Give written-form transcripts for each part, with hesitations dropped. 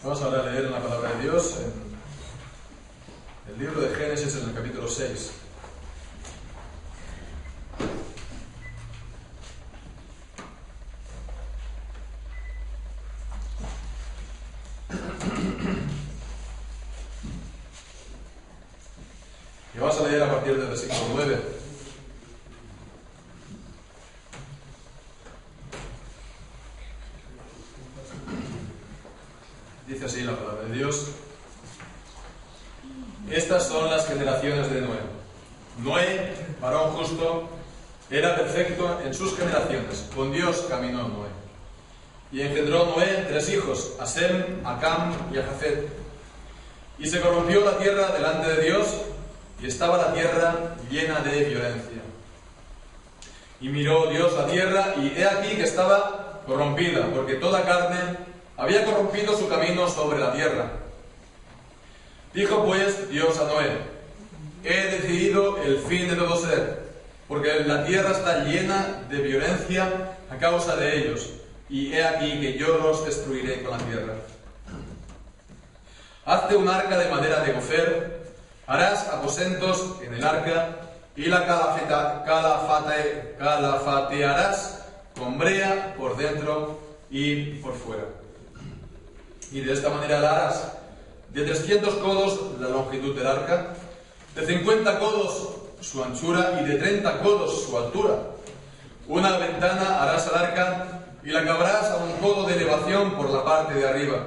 Vamos ahora a leer en la palabra de Dios en el libro de Génesis, en el capítulo 6. Y vamos a leer a partir del versículo 9. Dice así la palabra de Dios. Estas son las generaciones de Noé. Noé, varón justo, era perfecto en sus generaciones. Con Dios caminó Noé. Y engendró Noé 3 hijos, a Sem, a Cam y a Jafet. Y se corrompió la tierra delante de Dios, y estaba la tierra llena de violencia. Y miró Dios la tierra, y he aquí que estaba corrompida, porque toda carne había corrompido su camino sobre la tierra. Dijo pues Dios a Noé: he decidido el fin de todo ser, porque la tierra está llena de violencia a causa de ellos, y he aquí que yo los destruiré con la tierra. Hazte un arca de madera de gofer, harás aposentos en el arca, y la calafatearás con brea por dentro y por fuera. Y de esta manera la harás: de 300 codos la longitud del arca, de 50 codos su anchura y de 30 codos su altura. Una ventana harás al arca y la acabarás a 1 codo de elevación por la parte de arriba.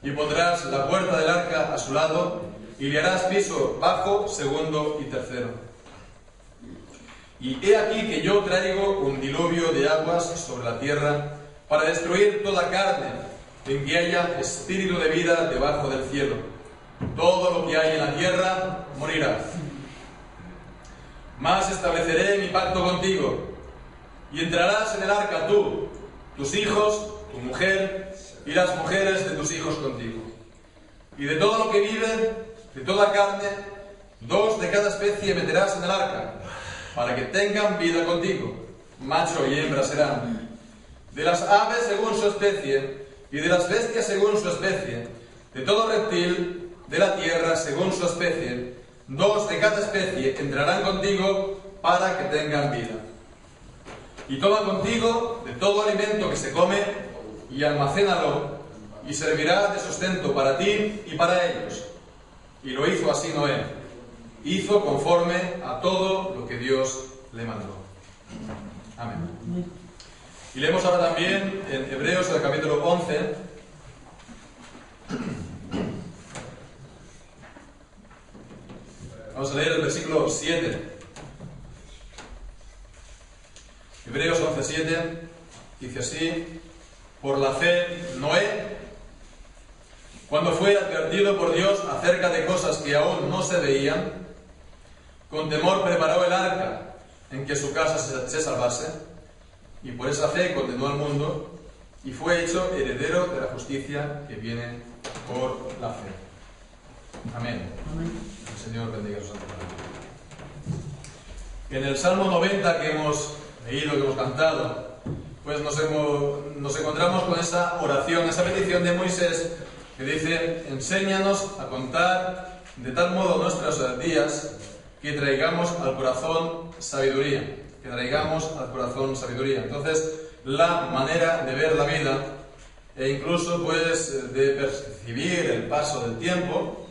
Y pondrás la puerta del arca a su lado y le harás piso bajo, segundo y tercero. Y he aquí que yo traigo un diluvio de aguas sobre la tierra para destruir toda carne en que haya espíritu de vida debajo del cielo. Todo lo que hay en la tierra morirá. Mas estableceré mi pacto contigo, y entrarás en el arca tú, tus hijos, tu mujer, y las mujeres de tus hijos contigo. Y de todo lo que vive, de toda carne, 2 de cada especie meterás en el arca, para que tengan vida contigo. Macho y hembra serán. De las aves según su especie, y de las bestias según su especie, de todo reptil de la tierra según su especie, 2 de cada especie entrarán contigo para que tengan vida. Y toma contigo de todo alimento que se come y almacénalo, y servirá de sustento para ti y para ellos. Y lo hizo así Noé. Hizo conforme a todo lo que Dios le mandó. Amén. Y leemos ahora también en Hebreos, el capítulo 11. Vamos a leer el versículo 7. Hebreos 11:7 dice así: por la fe, Noé, cuando fue advertido por Dios acerca de cosas que aún no se veían, con temor preparó el arca en que su casa se salvase. Y por esa fe condenó al mundo y fue hecho heredero de la justicia que viene por la fe. Amén. Amén. El Señor bendiga su santa palabra. En el Salmo 90 que hemos leído, que hemos cantado, pues nos encontramos con esa oración, esa petición de Moisés que dice: enséñanos a contar de tal modo nuestros días que traigamos al corazón sabiduría. Que traigamos al corazón sabiduría. Entonces, la manera de ver la vida e incluso pues de percibir el paso del tiempo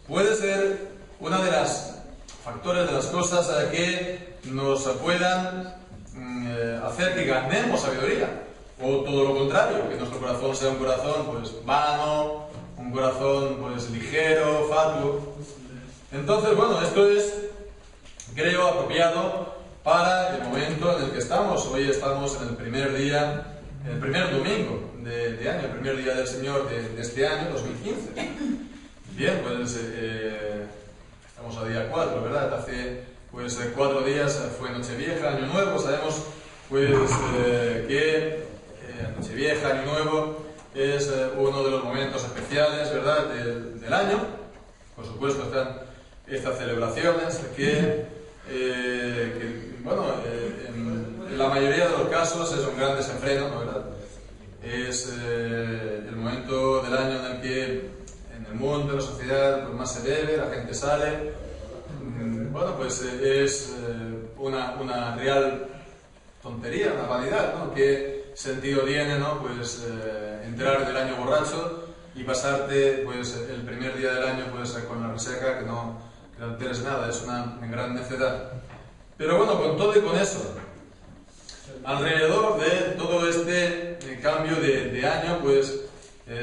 puede ser una de las factores, de las cosas que nos puedan hacer que ganemos sabiduría, o todo lo contrario, que nuestro corazón sea un corazón pues vano, un corazón pues ligero, fatuo. Entonces, bueno, esto es, creo, apropiado para el momento en el que estamos. Hoy estamos en el primer día, el primer domingo de año, el primer día del Señor de este año, 2015. Bien, pues estamos a día 4, ¿verdad? Hace pues 4 días fue Nochevieja, Año Nuevo. Sabemos pues que Nochevieja, Año Nuevo es uno de los momentos especiales, ¿verdad?, del año. Por supuesto están estas celebraciones que bueno, en la mayoría de los casos es un gran desenfreno, ¿no?, ¿verdad? es el momento del año en el que en el mundo, en la sociedad, pues más se bebe, la gente sale. Bueno, pues es una real tontería, una vanidad, ¿no? ¿Qué sentido tiene, ¿no? Pues entrar en el año borracho y pasarte pues el primer día del año pues con la resaca que no tienes nada, es una gran necedad. Pero bueno, con todo y con eso, alrededor de todo este cambio de año, pues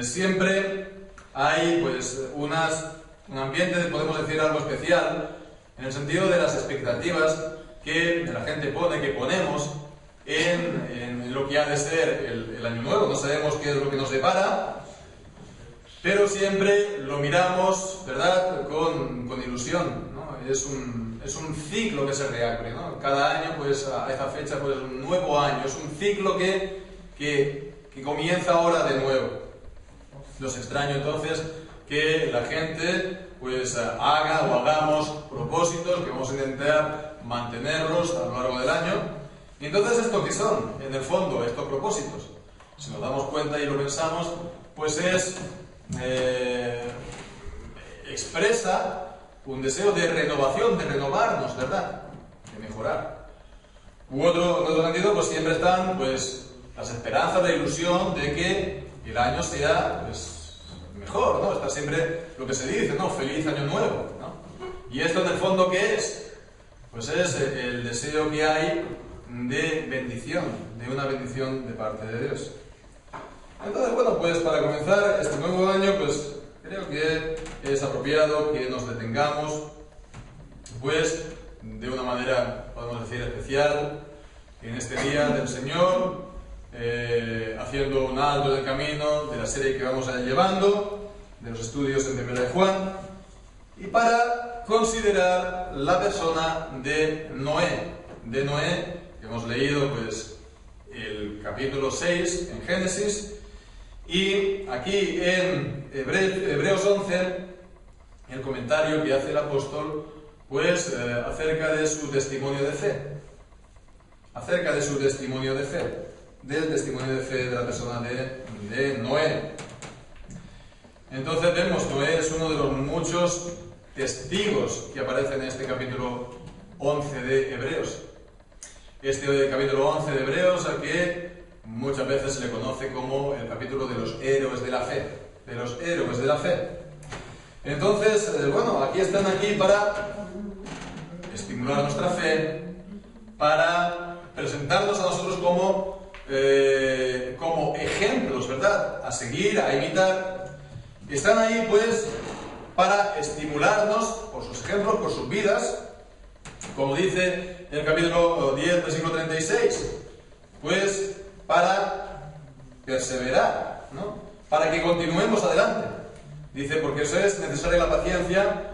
siempre hay pues un ambiente, podemos decir, algo especial, en el sentido de las expectativas que la gente pone, que ponemos en lo que ha de ser el año nuevo. No sabemos qué es lo que nos depara, pero siempre lo miramos, ¿verdad?, con ilusión, ¿no? Es un ciclo que se reabre, ¿no? Cada año, pues a esa fecha, pues es un nuevo año, es un ciclo que comienza ahora de nuevo. Nos extraña entonces que la gente pues haga o hagamos propósitos que vamos a intentar mantenerlos a lo largo del año. Y entonces, ¿esto qué son? En el fondo, estos propósitos, si nos damos cuenta y lo pensamos, pues expresa un deseo de renovación, de renovarnos, ¿verdad?, de mejorar. En otro sentido, pues siempre están pues las esperanzas, la ilusión de que el año sea pues mejor, ¿no? Está siempre lo que se dice, ¿no? Feliz año nuevo, ¿no? Y esto en el fondo, ¿qué es? Pues es el deseo que hay de bendición, de una bendición de parte de Dios. Entonces, bueno, pues para comenzar este nuevo año, pues creo que es apropiado que nos detengamos, pues de una manera, podemos decir, especial, en este día del Señor, haciendo un alto en el camino de la serie que vamos llevando, de los estudios en Primera de Juan, y para considerar la persona de Noé, que hemos leído pues el capítulo 6 en Génesis, y aquí en Hebreos 11, el comentario que hace el apóstol, pues acerca de su testimonio de fe, del testimonio de fe de la persona de Noé. Entonces vemos, Noé es uno de los muchos testigos que aparecen en este capítulo 11 de Hebreos. Este capítulo 11 de Hebreos, a que muchas veces se le conoce como el capítulo de los héroes de la fe, Entonces, bueno, aquí están para estimular nuestra fe, para presentarnos a nosotros como ejemplos, ¿verdad?, a seguir, a imitar. Están ahí, pues, para estimularnos por sus ejemplos, por sus vidas, como dice el capítulo 10, versículo 36, pues para perseverar, ¿no?, para que continuemos adelante. Dice, porque eso es necesaria la paciencia,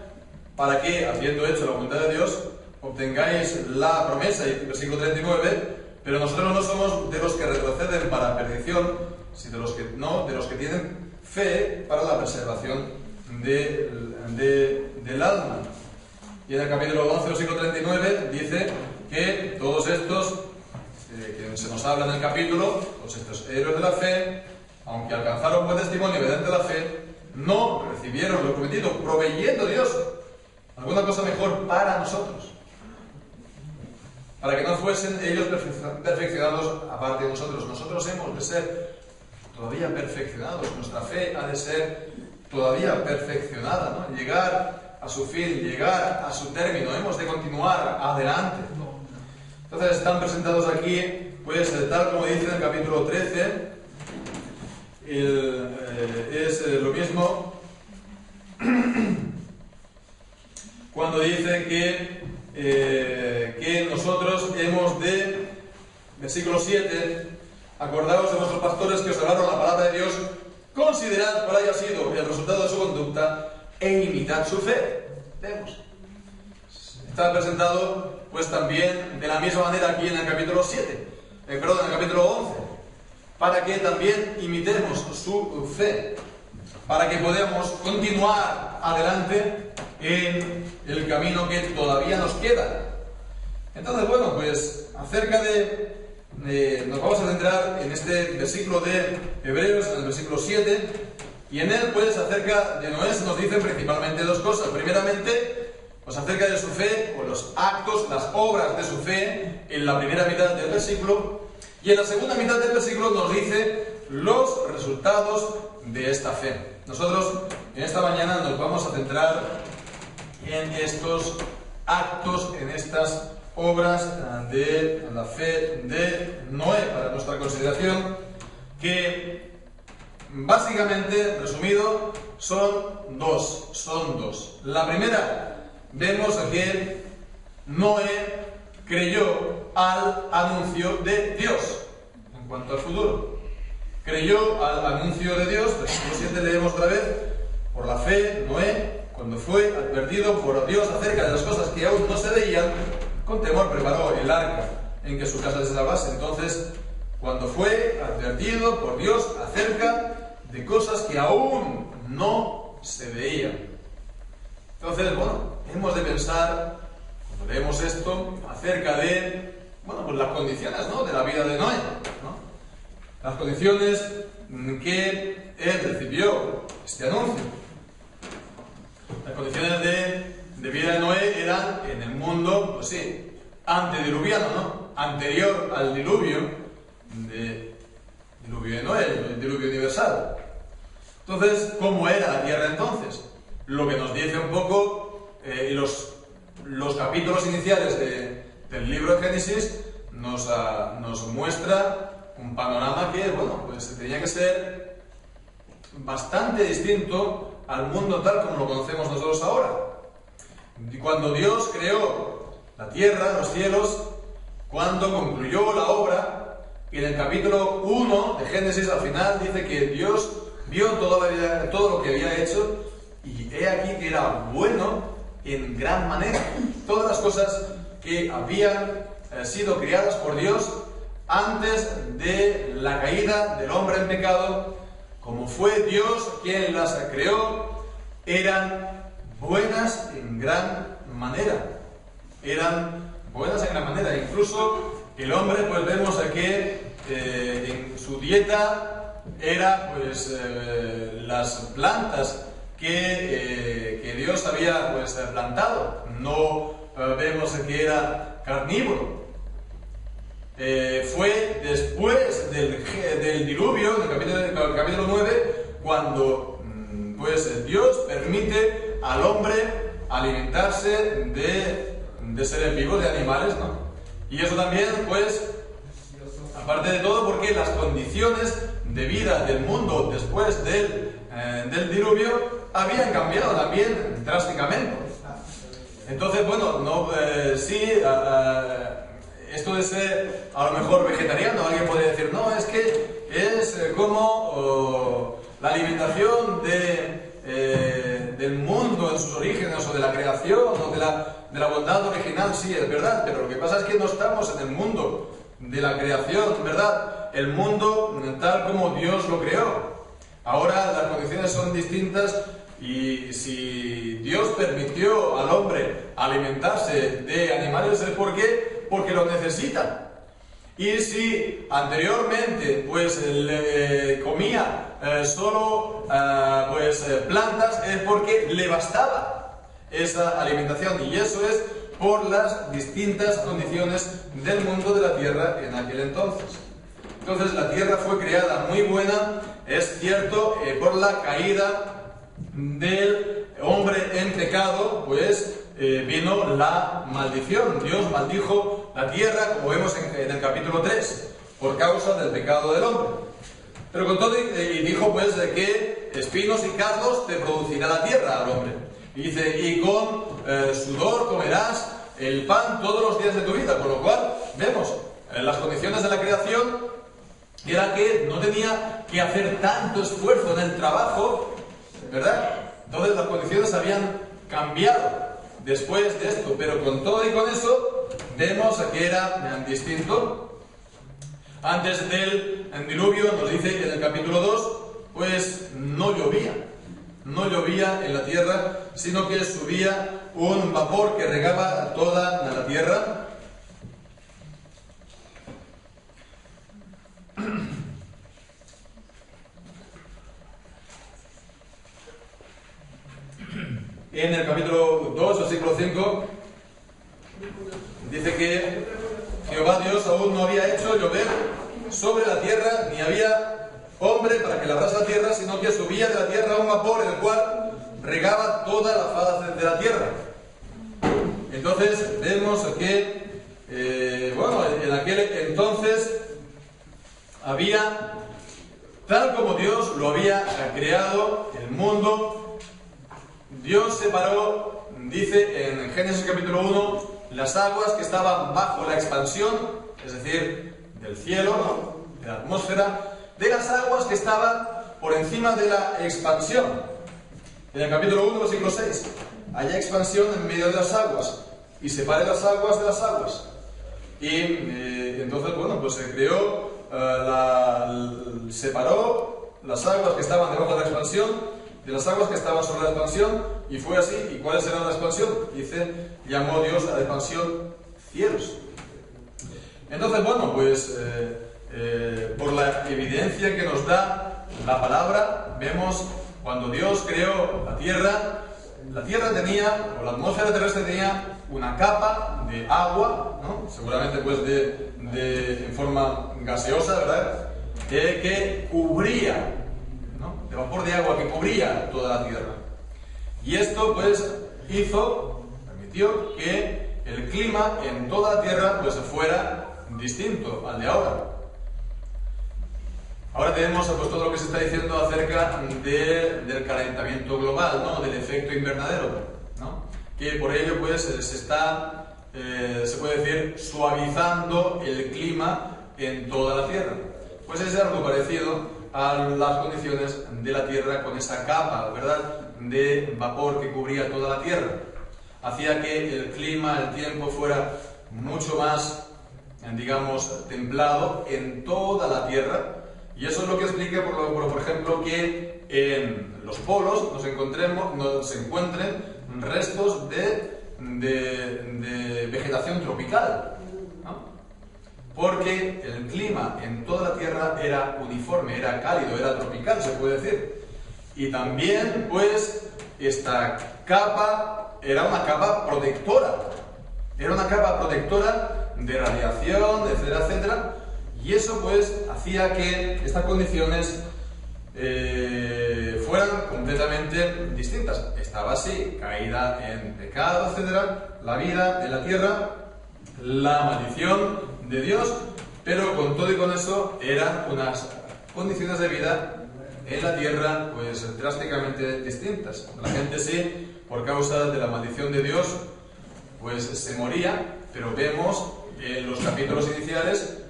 para que, habiendo hecho la voluntad de Dios, obtengáis la promesa. Y versículo 39, pero nosotros no somos de los que retroceden para perdición, sino de los que tienen fe para la preservación del alma. Y en el capítulo 11, versículo 39, dice que todos estos que se nos habla en el capítulo, todos estos héroes de la fe, aunque alcanzaron buen testimonio mediante la fe, no recibieron lo prometido, proveyendo Dios alguna cosa mejor para nosotros, para que no fuesen ellos perfeccionados aparte de nosotros. Nosotros hemos de ser todavía perfeccionados, nuestra fe ha de ser todavía perfeccionada, ¿no?, llegar a su fin, llegar a su término, hemos de continuar adelante. Entonces están presentados aquí, pues tal como dice en el capítulo 13, es lo mismo cuando dice que nosotros hemos de, versículo 7, acordaos de vuestros pastores que os hablaron la palabra de Dios, considerad cuál haya sido el resultado de su conducta e imitad su fe. Vemos. Está presentado pues también de la misma manera aquí en el capítulo 7, en el capítulo 11, para que también imitemos su fe, para que podamos continuar adelante en el camino que todavía nos queda. Entonces, bueno, pues acerca de nos vamos a centrar en este versículo de Hebreos, en el versículo 7, y en él, pues, acerca de Noé se nos dicen principalmente dos cosas. Primeramente, pues acerca de su fe, o los actos, las obras de su fe, en la primera mitad del versículo, y en la segunda mitad del versículo nos dice los resultados de esta fe. Nosotros en esta mañana nos vamos a centrar en estos actos, en estas obras de la fe de Noé para nuestra consideración, que básicamente, resumido, son dos. La primera, vemos que Noé creyó al anuncio de Dios en cuanto al futuro. Creyó al anuncio de Dios. Versículo 7 leemos otra vez: por la fe, Noé, cuando fue advertido por Dios acerca de las cosas que aún no se veían, con temor preparó el arca en que su casa se salvase. Entonces, cuando fue advertido por Dios acerca de cosas que aún no se veían. Entonces, bueno, hemos de pensar, cuando leemos esto, acerca de, bueno, pues las condiciones, ¿no?, de la vida de Noé, ¿no? Las condiciones que él recibió este anuncio. Las condiciones de vida de Noé eran en el mundo, pues sí, antediluviano, ¿no?, anterior al diluvio de Noé, el diluvio universal. Entonces, ¿cómo era la tierra entonces? Lo que nos dice un poco los capítulos iniciales del libro de Génesis nos muestra un panorama que, bueno, pues tenía que ser bastante distinto al mundo tal como lo conocemos nosotros ahora. Y cuando Dios creó la tierra, los cielos, cuando concluyó la obra, y en el capítulo 1 de Génesis al final dice que Dios vio todo lo que había hecho, y he aquí que era bueno en gran manera. Todas las cosas que habían sido creadas por Dios antes de la caída del hombre en pecado, como fue Dios quien las creó, eran buenas en gran manera. Incluso el hombre, pues vemos que en su dieta era, pues, las plantas que Dios había, pues, plantado. No vemos que era carnívoro. Fue después del diluvio, en el capítulo 9, cuando, pues, Dios permite al hombre alimentarse de seres vivos, de animales, ¿no? Y eso también, pues, aparte de todo, porque las condiciones de vida del mundo después del diluvio habían cambiado también drásticamente. Entonces, bueno, esto de ser a lo mejor vegetariano, alguien podría decir, no, es que es como la alimentación del mundo en sus orígenes, o de la creación, o de la bondad original. Sí, es verdad, pero lo que pasa es que no estamos en el mundo de la creación, ¿verdad? El mundo tal como Dios lo creó. Ahora las condiciones son distintas, y si Dios permitió al hombre alimentarse de animales es porque lo necesitan. Y si anteriormente, pues, comía solo plantas, es porque le bastaba esa alimentación, y eso es por las distintas condiciones del mundo de la tierra en aquel entonces. Entonces la tierra fue creada muy buena, es cierto, por la caída del hombre en pecado, pues vino la maldición. Dios maldijo la tierra, como vemos en el capítulo 3, por causa del pecado del hombre. Pero con todo, y dijo, pues, de que espinos y cardos te producirá la tierra al hombre. Y dice, y con sudor comerás el pan todos los días de tu vida. Con lo cual, vemos, las condiciones de la creación era que no tenía que hacer tanto esfuerzo en el trabajo, ¿verdad? Entonces las condiciones habían cambiado después de esto, pero con todo y con eso, vemos que era distinto. Antes del diluvio, nos dice en el capítulo 2, pues no llovía en la tierra, sino que subía un vapor que regaba toda la tierra. en el capítulo 2, versículo 5, dice que Jehová Dios aún no había hecho llover sobre la tierra, ni había hombre para que labrase la tierra, sino que subía de la tierra un vapor, el cual regaba toda la faz de la tierra. Entonces vemos que, en aquel entonces había, tal como Dios lo había creado, el mundo, Dios separó, dice en Génesis capítulo 1, las aguas que estaban bajo la expansión, es decir, del cielo, ¿no?, de la atmósfera, de las aguas que estaban por encima de la expansión. En el capítulo 1, versículo 6, haya expansión en medio de las aguas y separe las aguas de las aguas. Y entonces, pues se creó, separó las aguas que estaban debajo de la expansión de las aguas que estaban sobre la expansión, y fue así. ¿Y cuáles eran la expansión? Dice, llamó Dios a la expansión cielos. Entonces, por la evidencia que nos da la palabra, vemos cuando Dios creó la tierra tenía, o la atmósfera terrestre tenía una capa de agua, ¿no?, seguramente en forma gaseosa, ¿verdad?, que cubría, ¿no?, de vapor de agua que cubría toda la tierra. Y esto permitió que el clima en toda la tierra fuera distinto al de ahora. Ahora tenemos todo lo que se está diciendo acerca del calentamiento global, ¿no?, del efecto invernadero, ¿no?, que por ello se puede decir, suavizando el clima en toda la tierra. Pues es algo parecido a las condiciones de la tierra, con esa capa, ¿verdad?, de vapor que cubría toda la tierra. Hacía que el clima, el tiempo fuera mucho más, templado en toda la tierra. Y eso es lo que explica, por ejemplo, que en los polos nos encuentren restos de vegetación tropical, ¿no?, porque el clima en toda la tierra era uniforme, era cálido, era tropical, se puede decir. Y también, esta capa era una capa protectora, de radiación, etcétera, etcétera. Y eso hacía que estas condiciones fueran completamente distintas. Estaba así, caída en pecado, etcétera, la vida en la tierra, la maldición de Dios, pero con todo y con eso eran unas condiciones de vida en la tierra drásticamente distintas. La gente sí, por causa de la maldición de Dios, se moría, pero vemos en los capítulos iniciales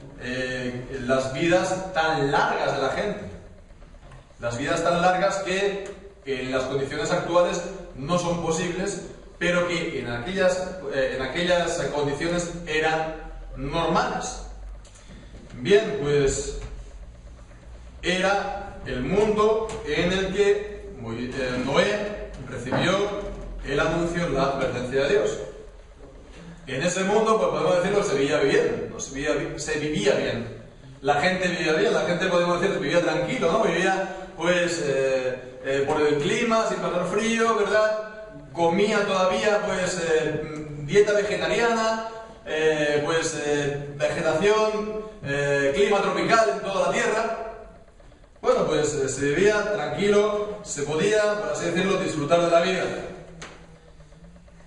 las vidas tan largas de la gente. Las vidas tan largas que en las condiciones actuales no son posibles, pero que en aquellas condiciones eran normales. Bien, era el mundo en el que Noé recibió el anuncio, la advertencia de Dios. En ese mundo, podemos decirlo, se vivía bien, ¿no? Se vivía bien. La gente vivía bien, la gente, podemos decir, vivía tranquilo, ¿no? Vivía, por el clima, sin pasar frío, ¿verdad? Comía todavía, dieta vegetariana, vegetación, clima tropical en toda la tierra. Se vivía tranquilo, se podía, por así decirlo, disfrutar de la vida.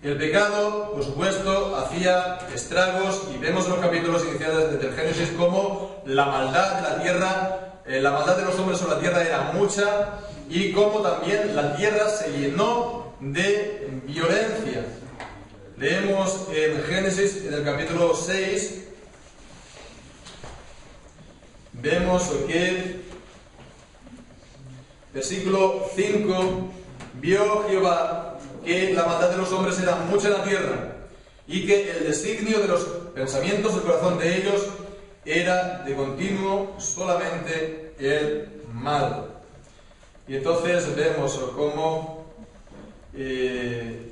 El pecado, por supuesto, hacía estragos, y vemos en los capítulos iniciales desde el Génesis cómo la maldad de la tierra, la maldad de los hombres sobre la tierra era mucha, y cómo también la tierra se llenó de violencia. Leemos en Génesis, en el capítulo 6, vemos que, versículo 5, vio Jehová que la maldad de los hombres era mucha en la tierra, y que el designio de los pensamientos del corazón de ellos era de continuo solamente el mal. Y entonces vemos cómo Dios,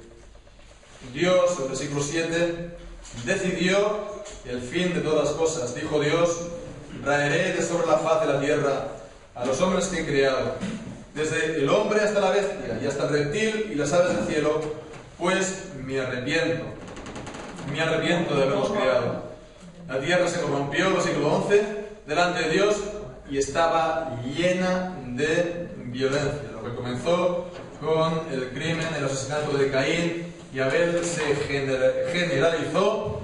en el versículo 7, decidió el fin de todas las cosas. Dijo Dios: raeré de sobre la faz de la tierra a los hombres que he creado, desde el hombre hasta la bestia y hasta el reptil y las aves del cielo, pues me arrepiento de haberlos creado. La tierra se corrompió, versículo 11, delante de Dios y estaba llena de violencia. Lo que comenzó con el crimen, el asesinato de Caín y Abel se generalizó.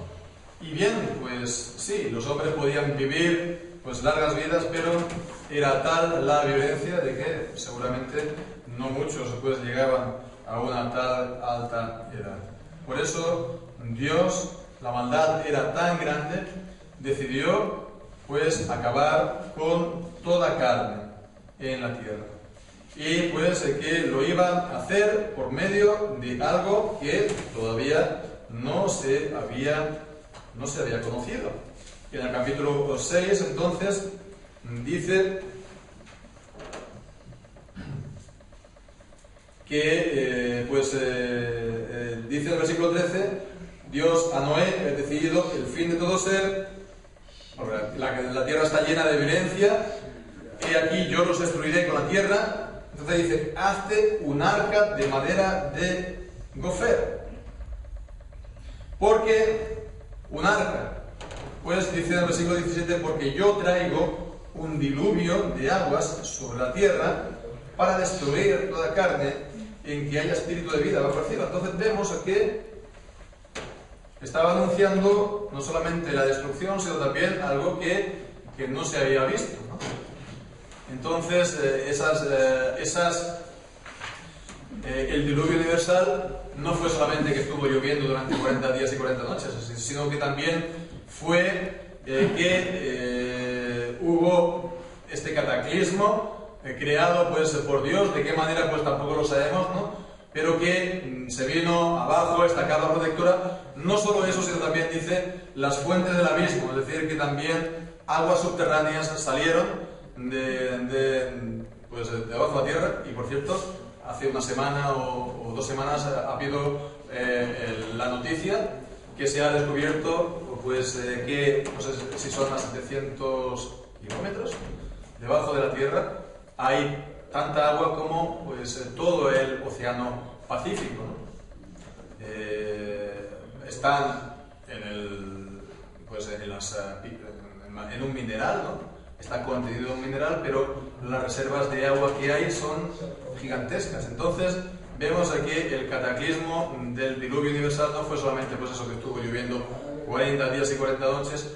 Y bien, pues sí, los hombres podían vivir pues largas vidas, pero era tal la violencia de que seguramente no muchos pues llegaban a una tal alta edad. Por eso Dios, la maldad era tan grande, decidió pues acabar con toda carne en la tierra. Y pues que lo iban a hacer por medio de algo que todavía no se había conocido. Y en el capítulo 6 entonces dice que dice en el versículo 13: Dios a Noé ha decidido el fin de todo ser, la tierra está llena de violencia, he aquí yo los destruiré con la tierra. Entonces dice: hazte un arca de madera de gofer. Porque un arca, pues dice en el versículo 17: porque yo traigo un diluvio de aguas sobre la tierra para destruir toda carne en que haya espíritu de vida bajo el cielo. Entonces vemos que estaba anunciando no solamente la destrucción, sino también algo que no se había visto, ¿no? Entonces, el diluvio universal no fue solamente que estuvo lloviendo durante 40 días y 40 noches, sino que también fue que hubo este cataclismo creado pues por Dios. De qué manera pues tampoco lo sabemos, ¿no? Pero que se vino abajo esta capa protectora. No solo eso, sino también dice las fuentes del abismo, es decir, que también aguas subterráneas salieron debajo de la tierra. Y por cierto, hace una semana o 2 semanas ha habido la noticia que se ha descubierto que no sé si son más de 700 kilómetros debajo de la tierra hay tanta agua como todo el océano Pacífico, ¿no? Están en un mineral, ¿no? Está contenido en un mineral, pero las reservas de agua que hay son gigantescas. Entonces vemos aquí el cataclismo del diluvio universal. No fue solamente pues eso que estuvo lloviendo 40 días y 40 noches,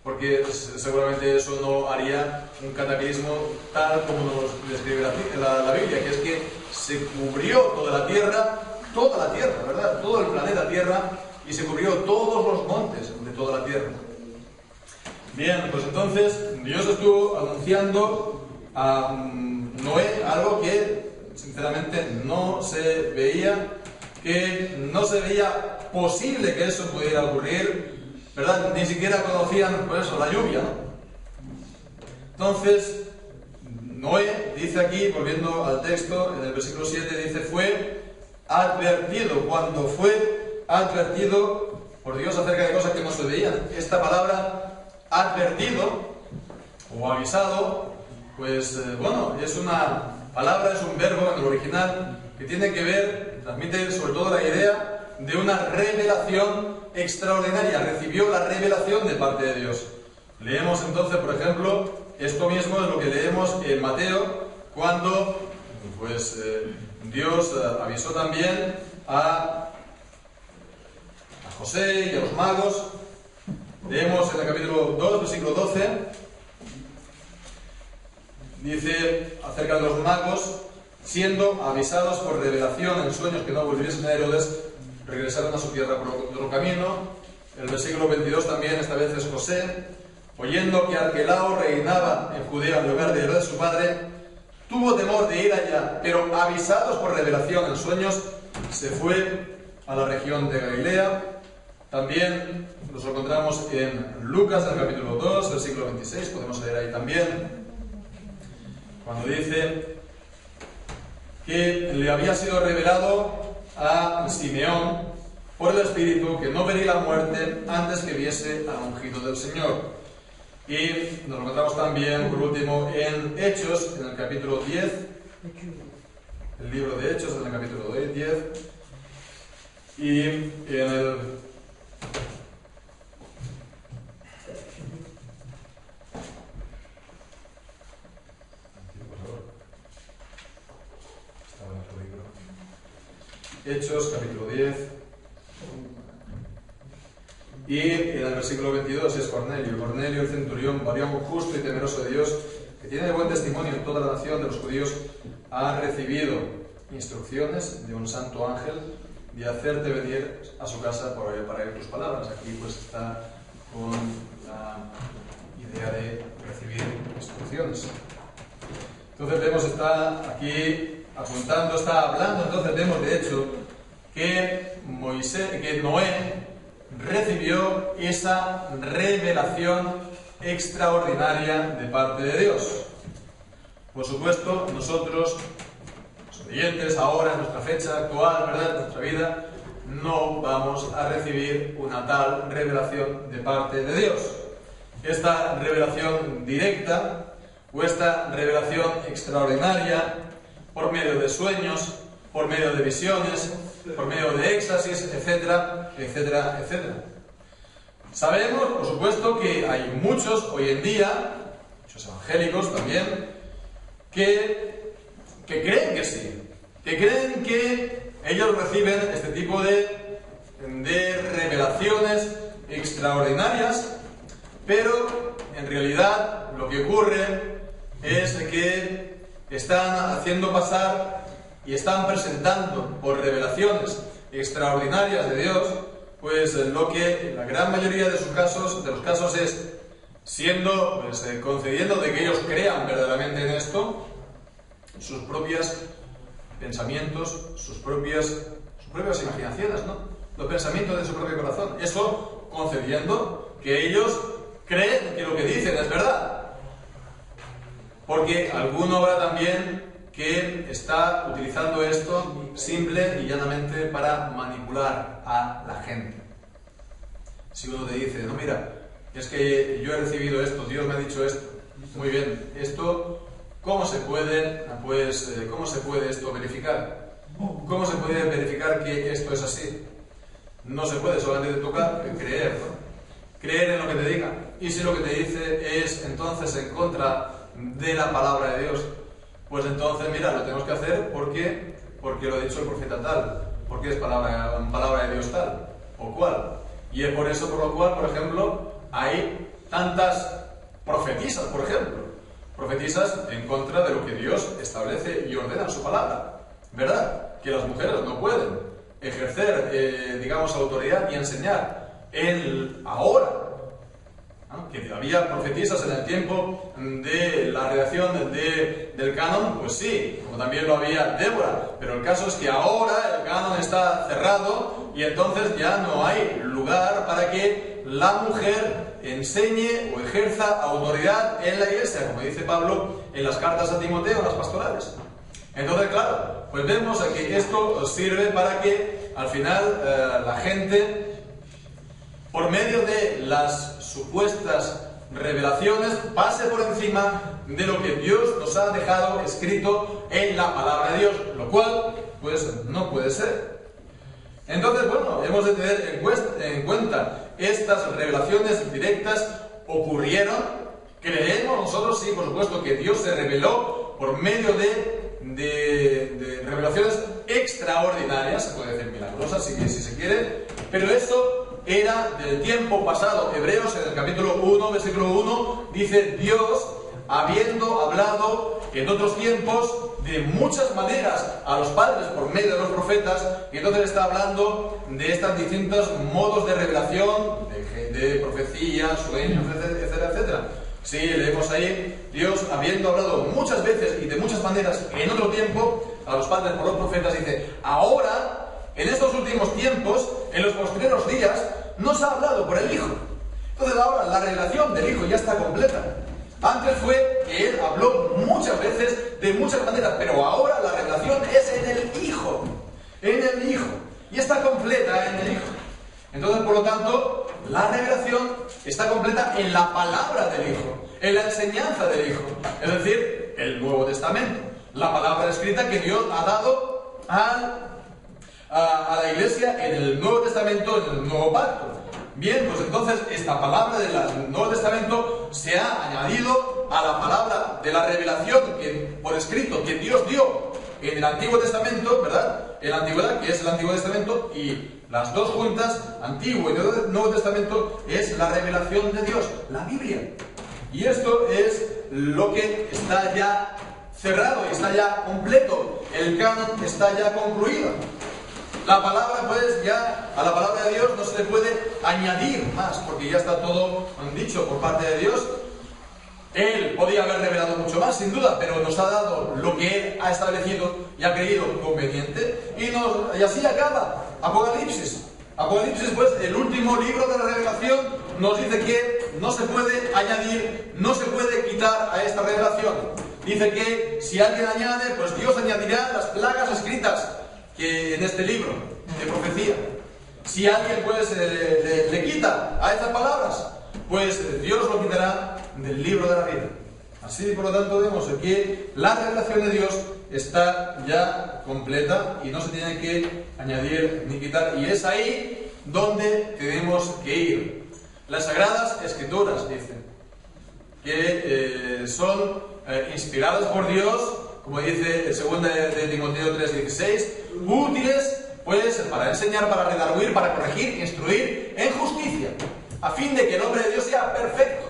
porque seguramente eso no haría un cataclismo tal como nos describe la Biblia, que es que se cubrió toda la tierra, ¿verdad? Todo el planeta Tierra, y se cubrió todos los montes de toda la tierra. Bien, pues entonces Dios estuvo anunciando a Noé algo que sinceramente no se veía posible que eso pudiera ocurrir, ¿verdad? Ni siquiera conocían por eso la lluvia, ¿no? Entonces Noé dice aquí, volviendo al texto, en el versículo 7 dice: fue advertido, cuando fue advertido por Dios acerca de cosas que no se veían. Esta palabra advertido o avisado, es una palabra, es un verbo en el original que tiene que ver, transmite sobre todo la idea de una revelación extraordinaria. Recibió la revelación de parte de Dios. Leemos entonces, por ejemplo, esto mismo es lo que leemos en Mateo, cuando Dios avisó también a José y a los magos. Leemos en el capítulo 2, versículo 12, dice acerca de los magos: siendo avisados por revelación en sueños que no volviesen a Herodes, regresaron a su tierra por otro camino. El versículo 22 también, esta vez es José: oyendo que Arquelao reinaba en Judea en lugar de Herodes su padre, tuvo temor de ir allá, pero avisados por revelación en sueños, se fue a la región de Galilea. También nos encontramos en Lucas, en el capítulo 2, versículo 26, podemos leer ahí también, cuando dice que le había sido revelado a Simeón por el Espíritu que no vería la muerte antes que viese al ungido del Señor. Y nos encontramos también, por último, en Hechos, en el capítulo 10, el libro de Hechos, en el capítulo 10, y en el Hechos, capítulo 10, y en el versículo 22 es Cornelio. Cornelio, el centurión, varón justo y temeroso de Dios, que tiene buen testimonio en toda la nación de los judíos, ha recibido instrucciones de un santo ángel de hacerte venir a su casa para oír tus palabras. Aquí pues está con la idea de recibir instrucciones. Entonces vemos, está aquí apuntando, está hablando, entonces vemos de hecho que Noé recibió esa revelación extraordinaria de parte de Dios. Por supuesto, nosotros, los creyentes, ahora en nuestra fecha actual, ¿verdad?, en nuestra vida, no vamos a recibir una tal revelación de parte de Dios. Esta revelación directa o esta revelación extraordinaria por medio de sueños, por medio de visiones, por medio de éxtasis, etcétera, etcétera, etcétera. Sabemos, por supuesto, que hay muchos hoy en día, muchos evangélicos también, que creen que sí, que creen que ellos reciben este tipo de revelaciones extraordinarias, pero en realidad lo que ocurre es que están haciendo pasar y están presentando por revelaciones extraordinarias de Dios, pues lo que en la gran mayoría de los casos es siendo, concediendo de que ellos crean verdaderamente en esto, sus propios pensamientos, sus propias imaginaciones, ¿no? Los pensamientos de su propio corazón. Eso concediendo que ellos creen que lo que dicen es verdad. Porque alguno habrá también que está utilizando esto simple y llanamente para manipular a la gente. Si uno te dice, no, mira, es que yo he recibido esto, Dios me ha dicho esto, muy bien, esto, ¿cómo se puede esto verificar? ¿Cómo se puede verificar que esto es así? No se puede, solamente te toca creer, ¿no? Creer en lo que te diga. Y si lo que te dice es entonces en contra de la palabra de Dios, pues entonces, mira, lo tenemos que hacer porque lo ha dicho el profeta tal, porque es palabra de Dios tal o cual. Y es por eso por lo cual, por ejemplo, hay tantas profetisas, por ejemplo, profetisas en contra de lo que Dios establece y ordena en su palabra, ¿verdad? Que las mujeres no pueden ejercer, autoridad y enseñar ahora. Que había profetisas en el tiempo de la redacción del canon, pues sí, como también lo había Débora, pero el caso es que ahora el canon está cerrado y entonces ya no hay lugar para que la mujer enseñe o ejerza autoridad en la iglesia, como dice Pablo en las cartas a Timoteo, en las pastorales. Entonces, claro, pues vemos que esto sirve para que al final la gente, por medio de las supuestas revelaciones, pase por encima de lo que Dios nos ha dejado escrito en la palabra de Dios, lo cual, pues, no puede ser. Entonces, bueno, hemos de tener en cuenta estas revelaciones directas ocurrieron. Creemos nosotros, sí, por supuesto, que Dios se reveló por medio de revelaciones extraordinarias, se puede decir milagrosas si se quiere, pero eso era del tiempo pasado. Hebreos en el capítulo 1, versículo 1, dice: Dios, habiendo hablado en otros tiempos de muchas maneras a los padres por medio de los profetas, y entonces está hablando de estos distintos modos de revelación, de profecía, sueños, etcétera, etcétera. Sí, leemos ahí: Dios, habiendo hablado muchas veces y de muchas maneras en otro tiempo a los padres por los profetas, dice: ahora, en estos últimos tiempos, en los postreros días, nos ha hablado por el Hijo. Entonces ahora la revelación del Hijo ya está completa. Antes fue que Él habló muchas veces, de muchas maneras, pero ahora la revelación es en el Hijo. En el Hijo. Y está completa en el Hijo. Entonces, por lo tanto, la revelación está completa en la palabra del Hijo, en la enseñanza del Hijo. Es decir, el Nuevo Testamento. la palabra escrita que Dios ha dado a la Iglesia en el Nuevo Testamento, en el Nuevo Pacto. Bien, pues entonces esta palabra del Nuevo Testamento se ha añadido a la palabra de la revelación por escrito que Dios dio en el Antiguo Testamento, ¿verdad? En la Antigüedad, que es el Antiguo Testamento, y las dos juntas, Antiguo y Nuevo Testamento, es la revelación de Dios, la Biblia. Y esto es lo que está ya cerrado, está ya completo, el canon está ya concluido. La palabra, pues ya a la palabra de Dios no se le puede añadir más, porque ya está todo dicho por parte de Dios. Él podía haber revelado mucho más, sin duda, pero nos ha dado lo que Él ha establecido y ha creído conveniente. Y así acaba Apocalipsis. Apocalipsis, pues, el último libro de la revelación, nos dice que no se puede añadir, no se puede quitar a esta revelación. Dice que si alguien añade, pues Dios añadirá las plagas escritas que en este libro de profecía. Si alguien, pues, le quita a estas palabras, pues Dios lo quitará del libro de la vida. Así, por lo tanto, vemos que la revelación de Dios está ya completa y no se tiene que añadir ni quitar. Y es ahí donde tenemos que ir. Las Sagradas Escrituras, dicen, que son inspiradas por Dios, como dice el 2 de Timoteo 3:16, útiles, pues, para enseñar, para redarguir, para corregir, instruir en justicia, a fin de que el hombre de Dios sea perfecto,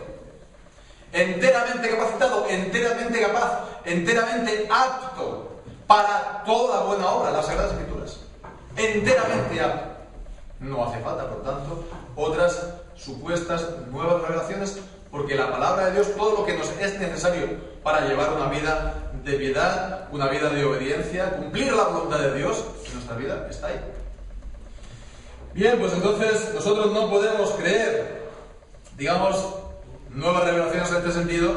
enteramente capacitado, enteramente capaz, enteramente apto para toda buena obra. Las Sagradas Escrituras, enteramente apto. No hace falta, por tanto, otras supuestas nuevas revelaciones, porque la palabra de Dios, todo lo que nos es necesario para llevar una vida de piedad, una vida de obediencia, cumplir la voluntad de Dios en nuestra vida, está ahí. Bien, pues entonces nosotros no podemos creer, digamos, nuevas revelaciones en este sentido.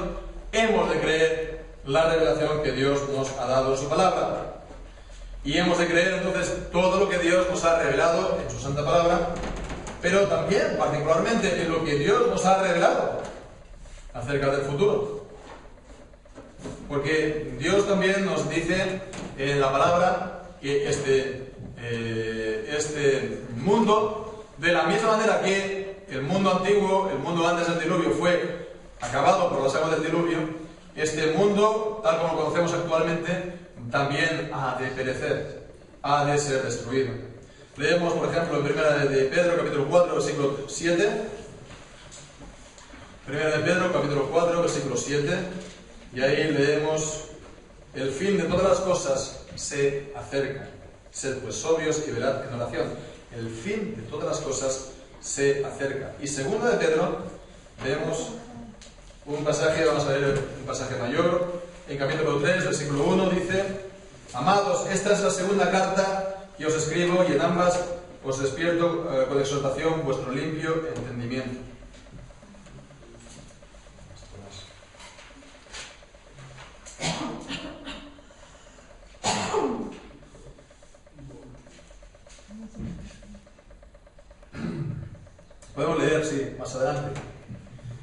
Hemos de creer la revelación que Dios nos ha dado en su palabra. Y hemos de creer entonces todo lo que Dios nos ha revelado en su santa palabra, pero también particularmente en lo que Dios nos ha revelado acerca del futuro. Porque Dios también nos dice en la palabra que este mundo, de la misma manera que el mundo antiguo, el mundo antes del diluvio, fue acabado por las aguas del diluvio, este mundo, tal como lo conocemos actualmente, también ha de perecer, ha de ser destruido. Leemos, por ejemplo, en Primera de Pedro, capítulo 4, versículo 7. Primera de Pedro, capítulo 4, versículo 7. Y ahí leemos: el fin de todas las cosas se acerca. Sed pues sobrios y velad en oración. El fin de todas las cosas se acerca. Y Segunda de Pedro, vemos un pasaje, vamos a leer un pasaje mayor, en capítulo 3, versículo 1, dice: amados, esta es la segunda carta que os escribo, y en ambas os despierto con exhortación vuestro limpio entendimiento. Podemos leer, sí, más adelante.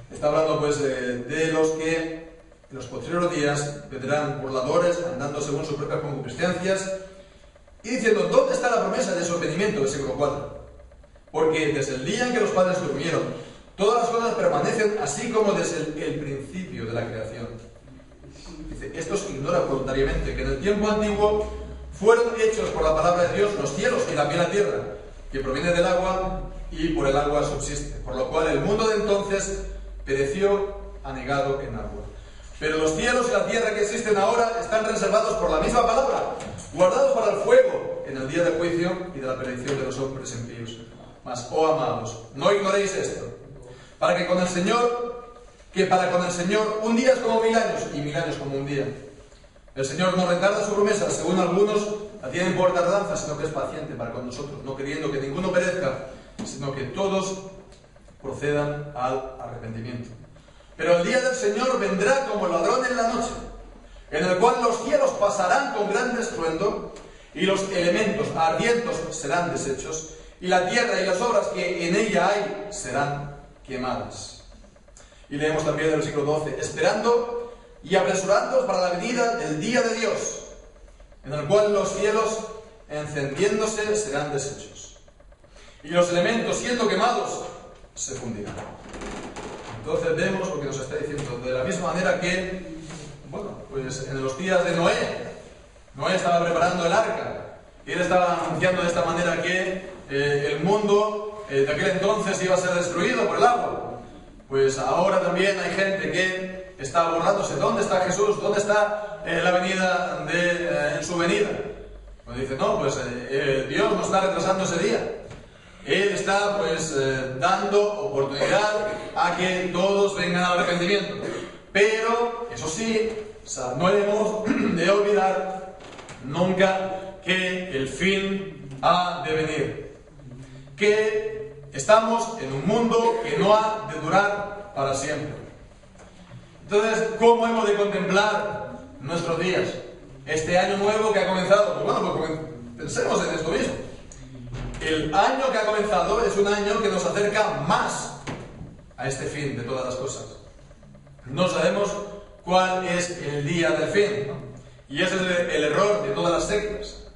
Está hablando, pues, de los que en los posteriores días vendrán burladores, andando según sus propias concupiscencias, y diciendo: ¿dónde está la promesa de su venimiento? Versículo 4. Porque desde el día en que los padres durmieron, todas las cosas permanecen así como desde el principio de la creación. Dice: estos ignoran voluntariamente que en el tiempo antiguo fueron hechos por la palabra de Dios los cielos y también la tierra, que proviene del agua y por el agua subsiste, por lo cual el mundo de entonces pereció anegado en agua. Pero los cielos y la tierra que existen ahora están reservados por la misma palabra, guardados para el fuego en el día del juicio y de la perdición de los hombres impíos. Mas, oh amados, no ignoréis esto, para con el Señor un día es como 1000 años, y 1000 años como un día. El Señor no retarda su promesa, según algunos la tienen por tardanza, sino que es paciente para con nosotros, no queriendo que ninguno perezca, sino que todos procedan al arrepentimiento. Pero el día del Señor vendrá como el ladrón en la noche, en el cual los cielos pasarán con gran estruendo, y los elementos ardientes serán deshechos, y la tierra y las obras que en ella hay serán quemadas. Y leemos también el versículo 12: esperando y apresurándoos para la venida del día de Dios, en el cual los cielos, encendiéndose, serán deshechos, y los elementos, siendo quemados, se fundirán. Entonces vemos lo que nos está diciendo, de la misma manera que, bueno, pues en los días de Noé estaba preparando el arca, y él estaba anunciando de esta manera que el mundo de aquel entonces iba a ser destruido por el agua. Pues ahora también hay gente que está abordándose. ¿Dónde está Jesús? ¿Dónde está la venida en su venida? Pues dice, no, pues Dios nos está retrasando ese día. Él está pues dando oportunidad a que todos vengan al arrepentimiento. Pero, eso sí, no debemos de olvidar nunca que el fin ha de venir. Que estamos en un mundo que no ha de durar para siempre. Entonces, ¿cómo hemos de contemplar nuestros días? Este año nuevo que ha comenzado, pues bueno, pues pensemos en esto mismo. El año que ha comenzado es un año que nos acerca más a este fin de todas las cosas. No sabemos cuál es el día del fin, ¿no? Y ese es el error de todas las sectas.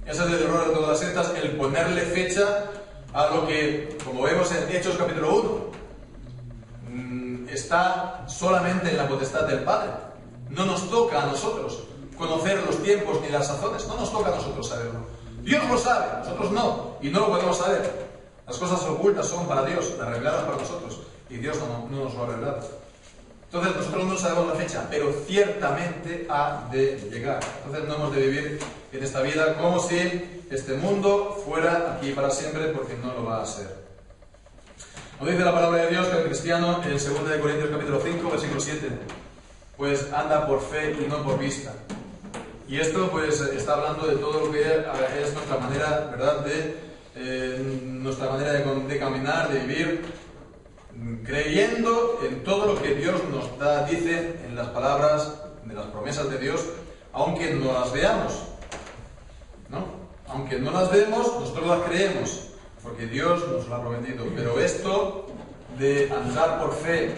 Ese es el error de todas las sectas, el ponerle fecha a lo que, como vemos en Hechos capítulo 1, está solamente en la potestad del Padre. No nos toca a nosotros conocer los tiempos ni las sazones, no nos toca a nosotros saberlo. Dios lo sabe, nosotros no, y no lo podemos saber. Las cosas ocultas son para Dios, las reveladas para nosotros, y Dios no nos lo ha revelado. Entonces nosotros no sabemos la fecha, pero ciertamente ha de llegar. Entonces no hemos de vivir en esta vida como si este mundo fuera aquí para siempre, porque no lo va a ser. Nos dice la palabra de Dios que el cristiano, en 2 Corintios capítulo 5, versículo 7, pues anda por fe y no por vista. Y esto pues está hablando de todo lo que es nuestra manera, ¿verdad?, nuestra manera de caminar, de vivir, creyendo en todo lo que Dios nos dice en las palabras, de las promesas de Dios, aunque no las veamos, ¿no? Aunque no las vemos, nosotros las creemos, porque Dios nos lo ha prometido. Pero esto de andar por fe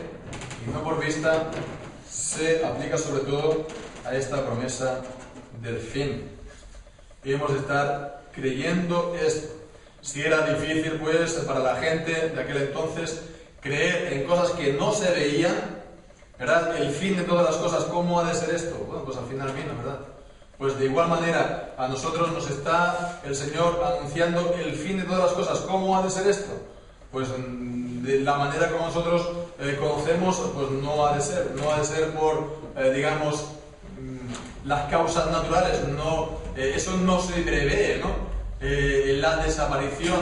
y no por vista se aplica sobre todo a esta promesa del fin. Y hemos de estar creyendo esto. Si era difícil pues para la gente de aquel entonces creer en cosas que no se veían, ¿verdad? El fin de todas las cosas, ¿cómo ha de ser esto? Bueno, pues al final vino, ¿verdad? Pues de igual manera a nosotros nos está el Señor anunciando el fin de todas las cosas. ¿Cómo ha de ser esto? Pues de la manera como nosotros conocemos, pues no ha de ser por, digamos, las causas naturales, eso no se prevé, ¿no? La desaparición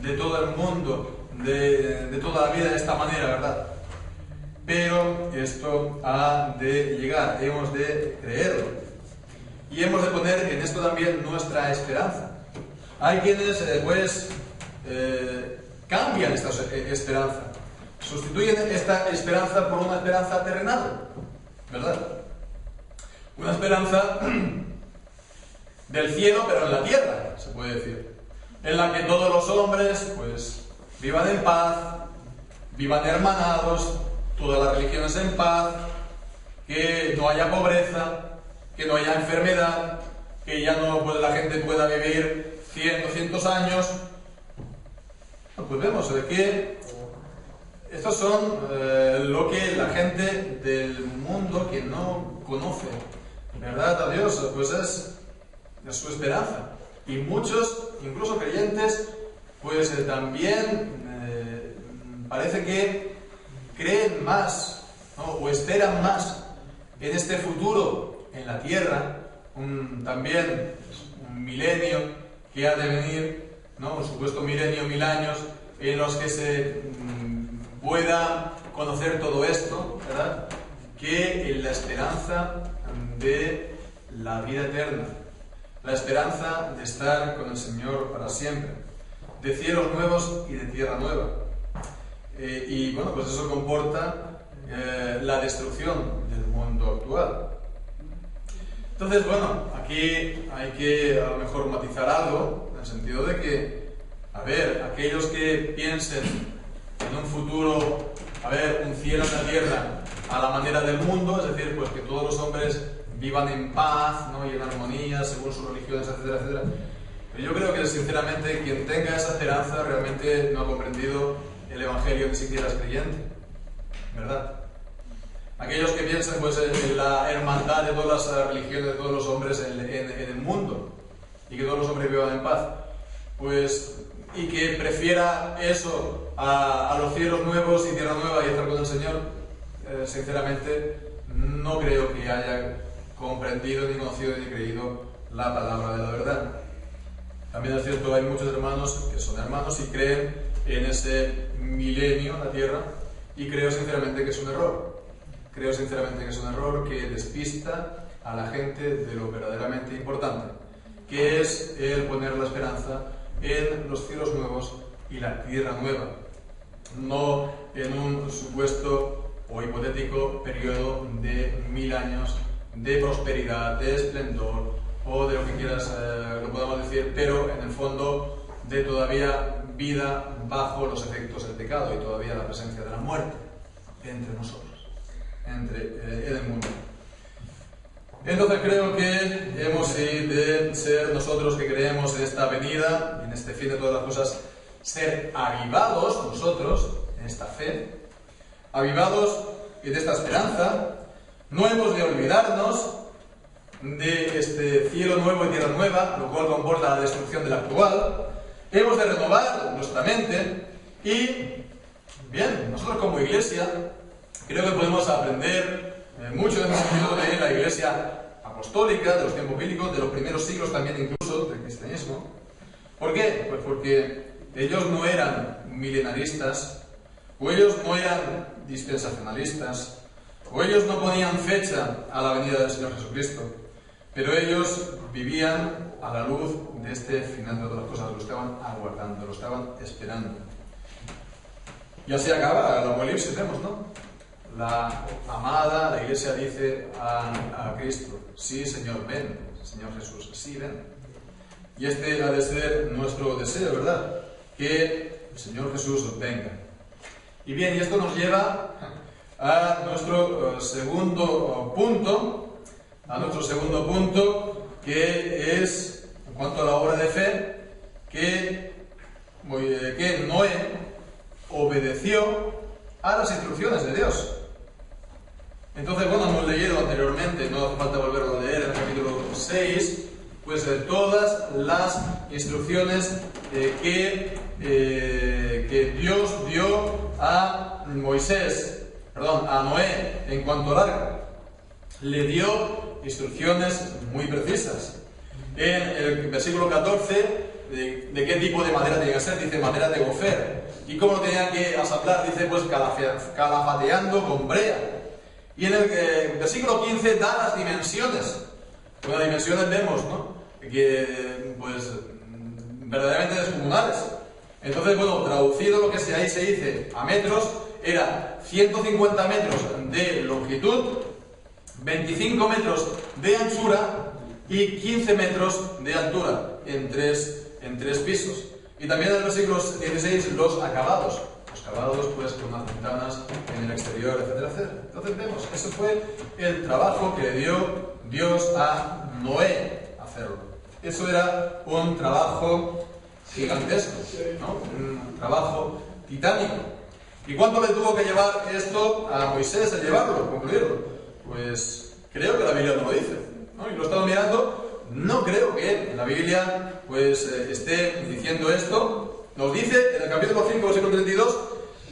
de todo el mundo, de toda la vida de esta manera, ¿verdad? Pero esto ha de llegar, hemos de creerlo. Y hemos de poner en esto también nuestra esperanza. Hay quienes, cambian esta esperanza. Sustituyen esta esperanza por una esperanza terrenal, ¿verdad? Una esperanza del cielo, pero en la tierra, se puede decir. En la que todos los hombres, pues, vivan en paz, vivan hermanados, todas las religiones en paz, que no haya pobreza, que no haya enfermedad, que ya no la gente pueda vivir 100, 200 años. Pues vemos que estos son lo que la gente del mundo que no conoce, ¿verdad?, a Dios, pues es su esperanza. Y muchos, incluso creyentes, pues también parece que creen más, ¿no?, o esperan más en este futuro en la tierra, también un milenio que ha de venir, ¿no?, un supuesto milenio, 1000 años, en los que se pueda conocer todo esto, ¿verdad?, que en la esperanza de la vida eterna, la esperanza de estar con el Señor para siempre, de cielos nuevos y de tierra nueva. Y bueno, pues eso comporta la destrucción del mundo actual. Entonces, bueno, aquí hay que a lo mejor matizar algo, en el sentido de que, a ver, aquellos que piensen en un futuro, a ver, un cielo en la tierra, a la manera del mundo, es decir, pues que todos los hombres vivan en paz, ¿no? Y en armonía, según sus religiones, etcétera, etcétera. Pero yo creo que, sinceramente, quien tenga esa esperanza realmente no ha comprendido el Evangelio, ni siquiera es creyente, ¿verdad? Aquellos que piensan pues, en la hermandad de todas las religiones, de todos los hombres en el mundo, y que todos los hombres vivan en paz, pues, y que prefiera eso a los cielos nuevos y tierra nueva y estar con el Señor, sinceramente no creo que haya comprendido, ni conocido, ni creído la palabra de la verdad. También es cierto, hay muchos hermanos que son hermanos y creen en ese milenio en la tierra, y creo sinceramente que es un error. Creo sinceramente que es un error que despista a la gente de lo verdaderamente importante, que es el poner la esperanza en los cielos nuevos y la tierra nueva, no en un supuesto o hipotético periodo de 1000 años de prosperidad, de esplendor o de lo que quieras, lo podamos decir, pero en el fondo de todavía vida bajo los efectos del pecado y todavía la presencia de la muerte entre nosotros, en el mundo. Entonces creo que hemos de ser nosotros que creemos en esta venida, en este fin de todas las cosas, ser avivados nosotros en esta fe, avivados en esta esperanza, no hemos de olvidarnos de este cielo nuevo y tierra nueva, lo cual comporta la destrucción del actual. Hemos de renovar nuestra mente y, bien, nosotros como iglesia creo que podemos aprender mucho en el sentido de la iglesia apostólica, de los tiempos bíblicos, de los primeros siglos también incluso del cristianismo. ¿Por qué? Pues porque ellos no eran milenaristas, o ellos no eran dispensacionalistas, o ellos no ponían fecha a la venida del Señor Jesucristo, pero ellos vivían a la luz de este final de todas las cosas, lo estaban aguardando, lo estaban esperando. Y así acaba el Apocalipsis, vemos, ¿no? La amada, la iglesia dice a Cristo: sí, Señor, ven, Señor Jesús, sí, ven. Y este ha de ser nuestro deseo, ¿verdad? Que el Señor Jesús venga. Y bien, y esto nos lleva a nuestro segundo punto, que es, en cuanto a la obra de fe, que Noé obedeció a las instrucciones de Dios. Entonces, bueno, hemos leído anteriormente, no hace falta volverlo a leer, en el capítulo 6, pues todas las instrucciones que Dios dio a Noé en cuanto al arca. Le dio instrucciones muy precisas. En el versículo 14, de qué tipo de madera tenía que ser, dice madera de gofer. ¿Y cómo lo tenía que asamblar? Dice, pues calafateando con brea. Y en el versículo 15 da las dimensiones. Con las dimensiones vemos, ¿no?, que pues verdaderamente descomunales. Entonces, bueno, traducido lo que ahí se dice a metros, era 150 metros de longitud, 25 metros de anchura y 15 metros de altura en tres pisos. Y también en el versículo 16 los acabados. Acabados pues con las ventanas en el exterior, etcétera, etcétera. Entonces vemos, ese fue el trabajo que le dio Dios a Noé hacerlo. Eso era un trabajo gigantesco, ¿no? Un trabajo titánico. ¿Y cuánto le tuvo que llevar esto a Moisés a llevarlo, concluirlo? Pues creo que la Biblia no lo dice, ¿no? Y lo he estado mirando, no creo que en la Biblia pues esté diciendo esto. Nos dice en el capítulo 5, versículo 32,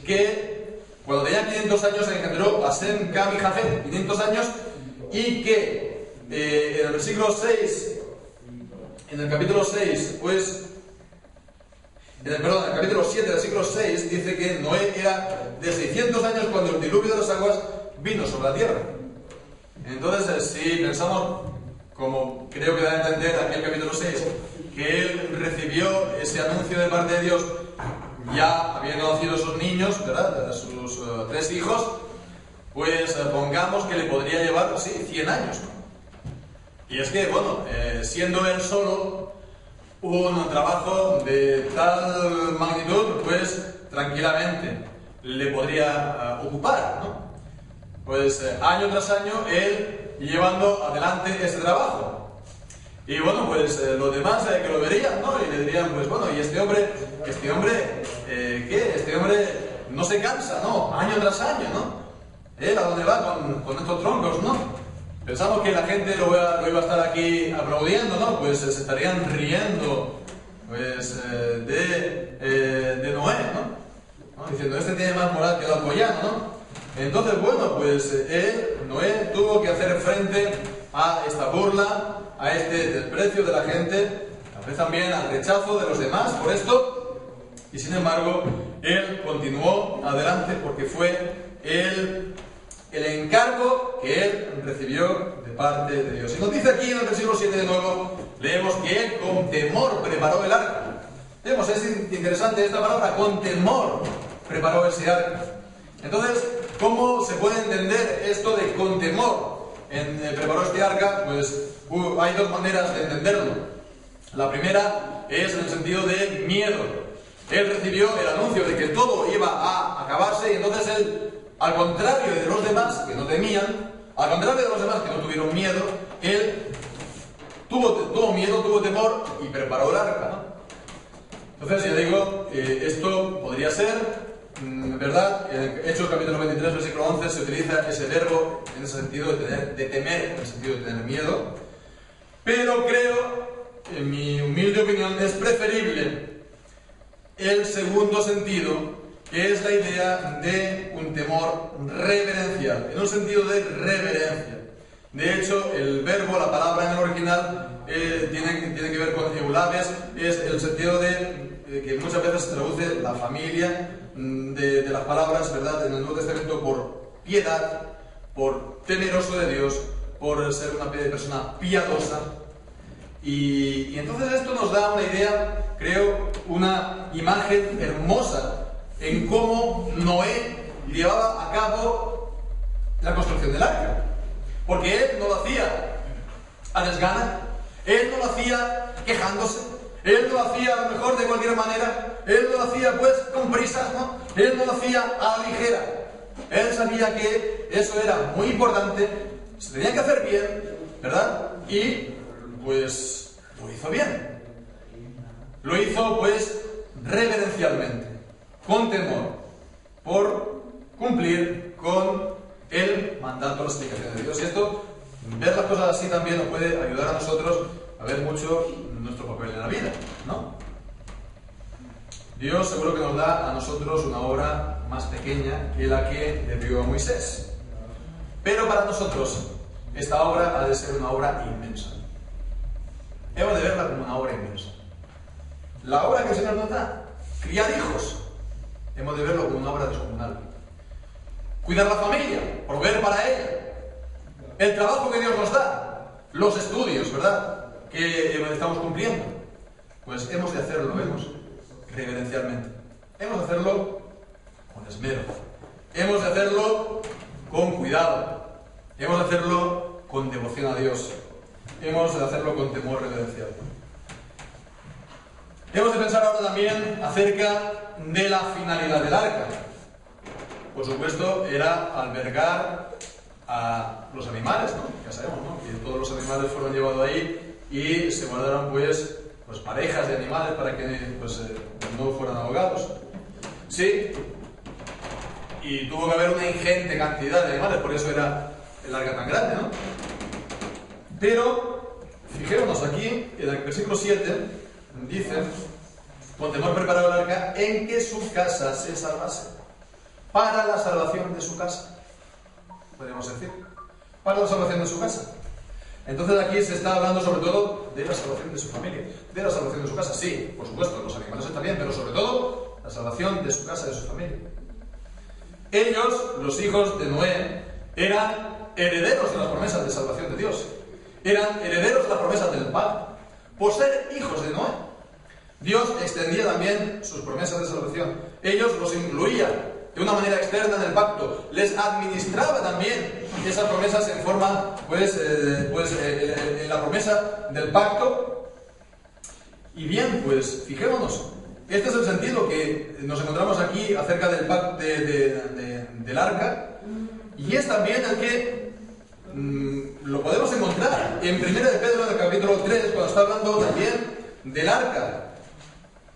que cuando tenía 500 años engendró a Sem, Cam y Jafet, 500 años, y que en el versículo 6, en el capítulo 6, pues, en el capítulo 7, versículo 6, dice que Noé era de 600 años cuando el diluvio de las aguas vino sobre la tierra. Entonces, si pensamos, como creo que da a entender aquí el capítulo 6, que él recibió ese anuncio de parte de Dios, ya había conocido a sus niños, ¿verdad?, a sus 3 hijos, pues pongamos que le podría llevar, sí, 100 años, ¿no? Y es que, bueno, siendo él solo un trabajo de tal magnitud, pues tranquilamente le podría ocupar, ¿no? pues año tras año, él llevando adelante este trabajo. Y bueno, pues los demás que lo verían, ¿no? Y le dirían, pues bueno, ¿y este hombre, qué? Este hombre no se cansa, ¿no? Año tras año, ¿no? ¿Él a dónde va con estos troncos, no? Pensamos que la gente lo iba a estar aquí aplaudiendo, ¿no? Pues se estarían riendo, pues, de Noé, ¿no? Diciendo, este tiene más moral que el alcoyano, ¿no? Entonces, bueno, pues Noé tuvo que hacer frente a esta burla, a este desprecio de la gente, tal vez también al rechazo de los demás por esto, y sin embargo, él continuó adelante porque fue el encargo que él recibió de parte de Dios. Y nos dice aquí en el versículo 7 de nuevo, leemos que él con temor preparó el arca. Vemos, es interesante esta palabra, con temor preparó ese arca. Entonces, ¿cómo se puede entender esto de con temor? Preparó este arca, pues hay dos maneras de entenderlo. La primera es en el sentido de miedo. Él recibió el anuncio de que todo iba a acabarse y entonces él, al contrario de los demás que no temían, al contrario de los demás que no tuvieron miedo, él tuvo miedo, tuvo temor y preparó el arca, ¿no? Entonces, ya digo, esto podría ser, ¿verdad? En Hechos capítulo 23, versículo 11, se utiliza ese verbo en ese sentido de temer, en el sentido de tener miedo. Pero creo, en mi humilde opinión, es preferible el segundo sentido, que es la idea de un temor reverencial, en un sentido de reverencia. De hecho, el verbo, la palabra en el original, tiene que ver con eulabes, es el sentido de que muchas veces se traduce la familia de las palabras, ¿verdad?, en el Nuevo Testamento por piedad, por temeroso de Dios, por ser una persona piadosa. Y entonces esto nos da una idea, creo, una imagen hermosa en cómo Noé llevaba a cabo la construcción del arca. Porque él no lo hacía a desgana, él no lo hacía quejándose, él no lo hacía a lo mejor de cualquier manera, él no lo hacía pues con prisas, ¿no? Él no lo hacía a la ligera. Él sabía que eso era muy importante, se tenía que hacer bien, ¿verdad? Y pues lo hizo bien. Lo hizo pues reverencialmente, con temor, por cumplir con el mandato, la explicación de Dios. Y esto, ver las cosas así también nos puede ayudar a nosotros a ver mucho nuestro papel en la vida, ¿no? Dios seguro que nos da a nosotros una obra más pequeña que la que le dio a Moisés. Pero para nosotros esta obra ha de ser una obra inmensa. Hemos de verla como una obra inmensa. La obra que el Señor nos da, criar hijos, hemos de verlo como una obra descomunal. Cuidar la familia, proveer para ella. El trabajo que Dios nos da, los estudios, ¿verdad?, que estamos cumpliendo. Pues hemos de hacerlo, reverencialmente. Hemos de hacerlo con esmero. Hemos de hacerlo con cuidado. Hemos de hacerlo con devoción a Dios. Hemos de hacerlo con temor reverencial. Hemos de pensar ahora también acerca de la finalidad del arca. Por supuesto, era albergar a los animales, ¿no? Ya sabemos, ¿no?, que todos los animales fueron llevados ahí y se guardaron pues parejas de animales para que no fueran ahogados. Sí, y tuvo que haber una ingente cantidad de animales, por eso era el arca tan grande, ¿no? Pero, fijémonos aquí, en el versículo 7, dice, con temor preparó el arca en que su casa se salvase. Para la salvación de su casa, podríamos decir, para la salvación de su casa. Entonces aquí se está hablando sobre todo de la salvación de su familia, de la salvación de su casa. Sí, por supuesto, los animales están bien, pero sobre todo la salvación de su casa y de su familia. Ellos, los hijos de Noé, eran herederos de las promesas de salvación de Dios. Eran herederos de las promesas del pacto. Por ser hijos de Noé, Dios extendía también sus promesas de salvación. Ellos los incluía de una manera externa en el pacto, les administraba también esas promesas en forma, en la promesa del pacto. Y bien, pues fijémonos, este es el sentido que nos encontramos aquí acerca del pacto del arca, y es también el que lo podemos encontrar en 1 de Pedro, en el capítulo 3, cuando está hablando también del arca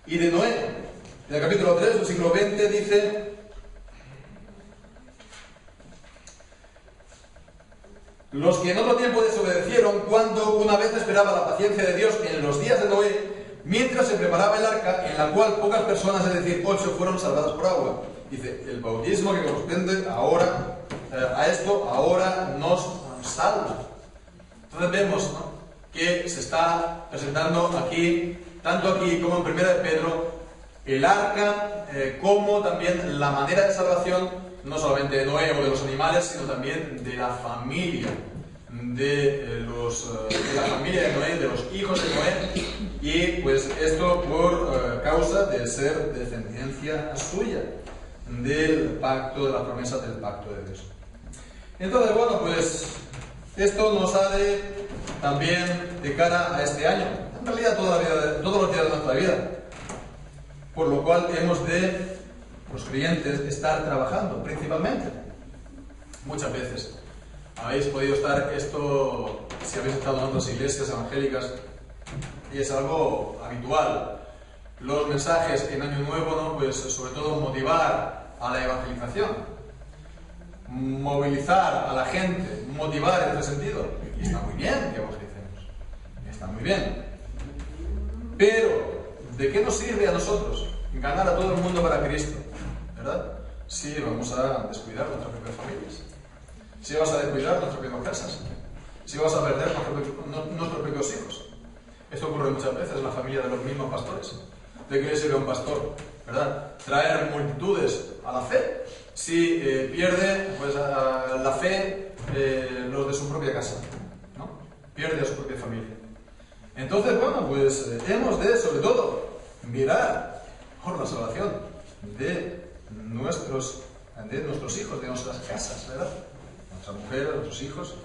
y de Noé. En el capítulo 3, versículo 20, dice: los que en otro tiempo desobedecieron, cuando una vez esperaba la paciencia de Dios en los días de Noé, mientras se preparaba el arca, en la cual pocas personas, es decir, 8, fueron salvadas por agua. Dice, el bautismo que corresponde ahora a esto, ahora nos salva. Entonces vemos, ¿no?, que se está presentando aquí, tanto aquí como en 1 de Pedro, el arca como también la manera de salvación, no solamente de Noé o de los animales, sino también de la familia de la familia de Noé, de los hijos de Noé, y pues esto por causa de ser descendencia suya, del pacto, de la promesa del pacto de Dios. Entonces, bueno, pues esto nos ha de también de cara a este año, en realidad todos los días de nuestra vida, por lo cual hemos de, los creyentes, estar trabajando principalmente. Muchas veces habéis podido estar esto, si habéis estado en otras iglesias evangélicas, y es algo habitual. Los mensajes en Año Nuevo, ¿no?, pues sobre todo motivar a la evangelización, movilizar a la gente, motivar en ese sentido. Y está muy bien que evangelicemos, está muy bien. Pero, ¿de qué nos sirve a nosotros ganar a todo el mundo para Cristo? ¿Verdad? Si vamos a descuidar nuestras propias familias, si vas a descuidar nuestras propias casas, si vas a perder nuestros propios hijos. Esto ocurre muchas veces en la familia de los mismos pastores. ¿De qué le sirve a un pastor, verdad, traer multitudes a la fe si pierde pues la fe los de su propia casa, ¿no? Pierde a su propia familia. Entonces, bueno, pues hemos de, sobre todo, mirar por la salvación de nuestros hijos, de nuestras casas, ¿verdad? Nuestras mujeres, nuestros hijos.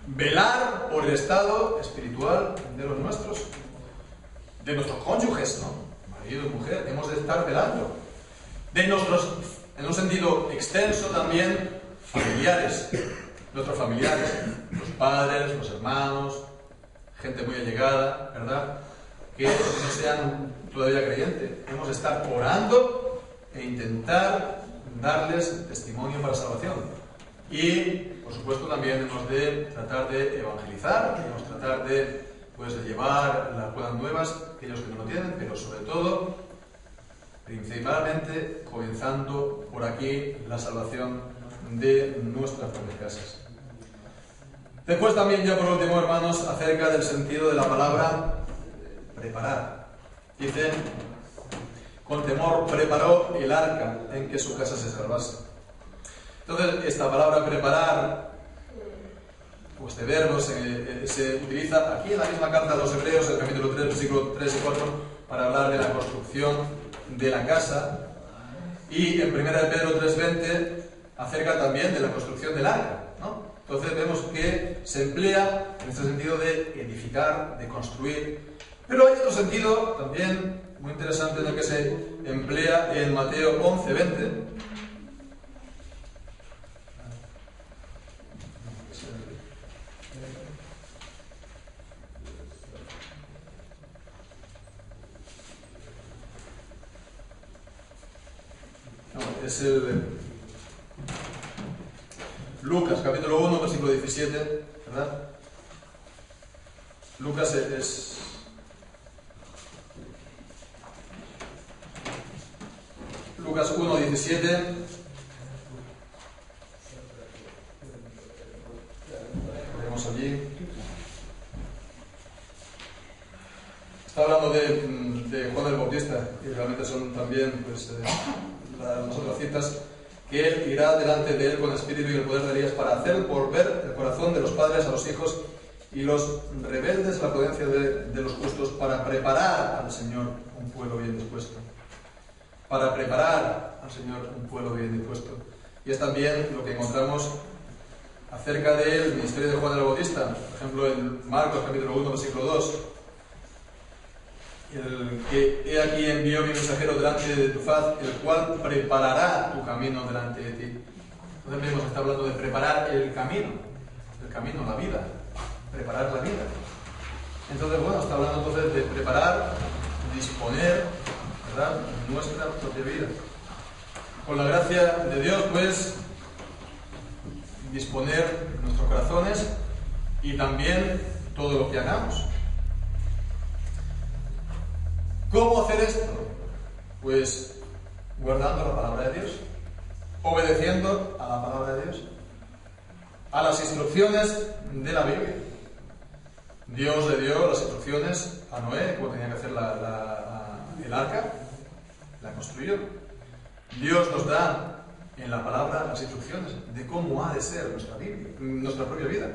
Velar por el estado espiritual de los nuestros, de nuestros cónyuges, ¿no? Marido y mujer, hemos de estar velando. De nuestros, en un sentido extenso también, familiares. Nuestros familiares, los padres, los hermanos, gente muy allegada, ¿verdad?, que no sean todavía creyentes. Hemos de estar orando e intentar darles testimonio para salvación. Y, por supuesto, también hemos de tratar de evangelizar, hemos de tratar de llevar las buenas nuevas, aquellos que no lo tienen, pero sobre todo, principalmente, comenzando por aquí la salvación de nuestras propias casas. Después también, ya por último, hermanos, acerca del sentido de la palabra preparar. Dice, con temor preparó el arca en que su casa se salvase. Entonces, esta palabra preparar, este verbo se utiliza aquí en la misma carta a los Hebreos, el capítulo 3, versículos 3 y 4, para hablar de la construcción de la casa. Y en 1 de Pedro 3:20, acerca también de la construcción del arca, ¿no? Entonces vemos que se emplea en este sentido de edificar, de construir. Pero hay otro sentido también muy interesante en el que se emplea en Mateo 11:20. Es el Lucas, capítulo 1, versículo 17, ¿verdad? Lucas es Lucas 1, 17. Vemos allí. Está hablando de Juan el Bautista, y realmente son también las otras citas, que él irá delante de él con el espíritu y el poder de Elías para hacer volver el corazón de los padres a los hijos y los rebeldes la prudencia de los justos, para preparar al Señor un pueblo bien dispuesto. Para preparar al Señor un pueblo bien dispuesto. Y es también lo que encontramos acerca del ministerio de Juan el Bautista. Por ejemplo, en Marcos capítulo 1, versículo 2. El que he aquí envió mi mensajero delante de tu faz, el cual preparará tu camino delante de ti. Entonces vemos que está hablando de preparar el camino, la vida, preparar la vida. Entonces, bueno, está hablando entonces de preparar, disponer, ¿verdad?, nuestra propia vida. Con la gracia de Dios, pues, disponer nuestros corazones y también todo lo que hagamos. ¿Cómo hacer esto? Pues guardando la palabra de Dios, obedeciendo a la palabra de Dios, a las instrucciones de la Biblia. Dios le dio las instrucciones a Noé, cómo tenía que hacer el arca, la construyó. Dios nos da en la palabra las instrucciones de cómo ha de ser nuestra propia vida.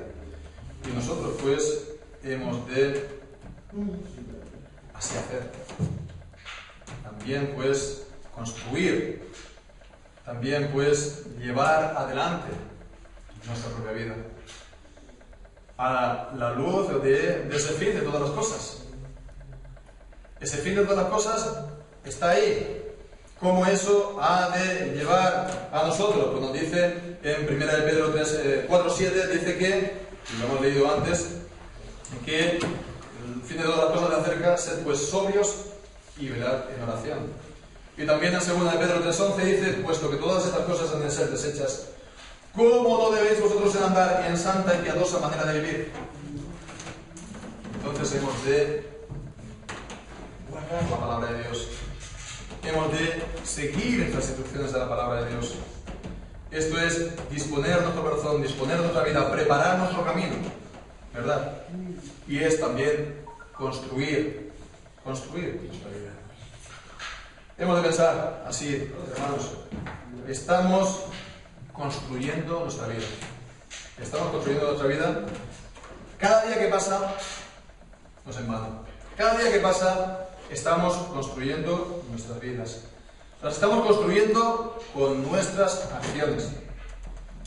Y nosotros, pues, hemos de así hacer. También, pues, construir. También, pues, llevar adelante nuestra propia vida a la luz de ese fin de todas las cosas. Ese fin de todas las cosas está ahí. ¿Cómo eso ha de llevar a nosotros? Pues nos dice en 1 de Pedro 4:7, dice que, y lo hemos leído antes, que el fin de todas las cosas de acerca, sed pues sobrios y velad en oración. Y también en 2 de Pedro 3:11 dice, puesto que todas estas cosas han de ser desechas, ¿cómo no debéis vosotros andar en santa y piadosa manera de vivir? Entonces hemos de guardar la palabra de Dios. Hemos de seguir las instrucciones de la palabra de Dios. Esto es disponer nuestro corazón, disponer nuestra vida, preparar nuestro camino, ¿verdad? Y es también construir nuestra vida. Hemos de pensar así, hermanos, estamos construyendo nuestra vida. Estamos construyendo nuestra vida. Cada día que pasa no es en vano. Cada día que pasa estamos construyendo nuestras vidas. Las estamos construyendo con nuestras acciones.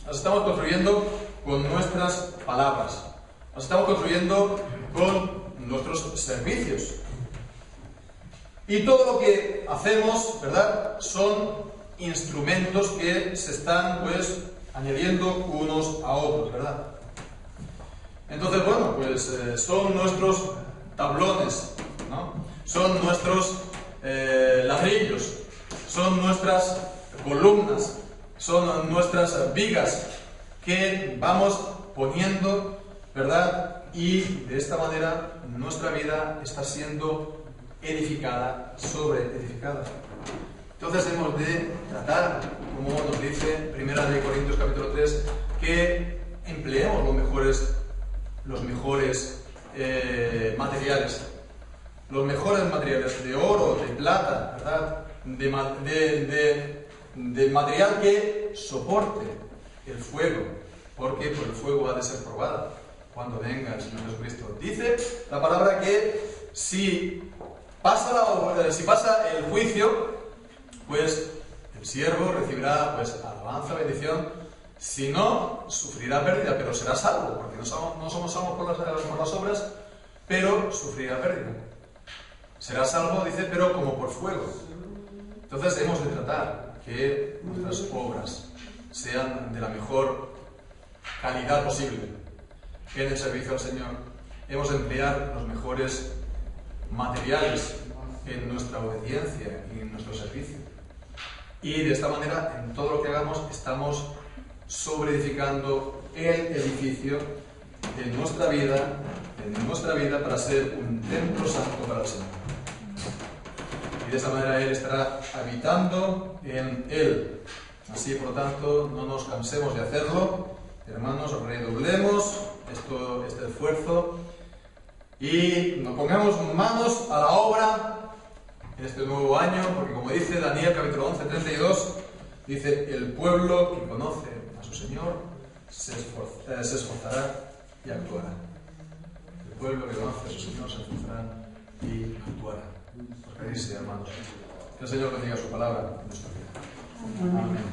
Las estamos construyendo con nuestras palabras. Las estamos construyendo con nuestros servicios. Y todo lo que hacemos, ¿verdad?, son instrumentos que se están, pues, añadiendo unos a otros, ¿verdad? Entonces, bueno, pues son nuestros tablones, ¿no? Son nuestros ladrillos, son nuestras columnas, son nuestras vigas que vamos poniendo, ¿verdad? Y de esta manera nuestra vida está siendo edificada, sobreedificada. Entonces hemos de tratar, como nos dice 1 Corintios capítulo 3, que empleemos los mejores materiales. Los mejores materiales de oro, de plata, ¿verdad? De material que soporte el fuego, porque por el fuego ha de ser probada cuando venga el Señor Jesucristo. Dice la palabra que si pasa el juicio, pues el siervo recibirá, pues, alabanza, bendición. Si no, sufrirá pérdida, pero será salvo, porque no somos salvos por las obras, pero sufrirá pérdida. Será salvo, dice, pero como por fuego. Entonces hemos de tratar que nuestras obras sean de la mejor calidad posible. Que en el servicio al Señor hemos de emplear los mejores materiales en nuestra obediencia y en nuestro servicio. Y de esta manera, en todo lo que hagamos, estamos sobreedificando el edificio de nuestra vida para ser un templo santo para el Señor. Y de esta manera Él estará habitando en Él. Así, por lo tanto, no nos cansemos de hacerlo. Hermanos, redoblemos este esfuerzo y nos pongamos manos a la obra en este nuevo año, porque como dice Daniel capítulo 11:32, dice, el pueblo que conoce a su Señor se esforzará y actuará. El pueblo que conoce a su Señor se esforzará y actuará. Por pedirse, hermanos, que el Señor bendiga su palabra en nuestra vida. Amén.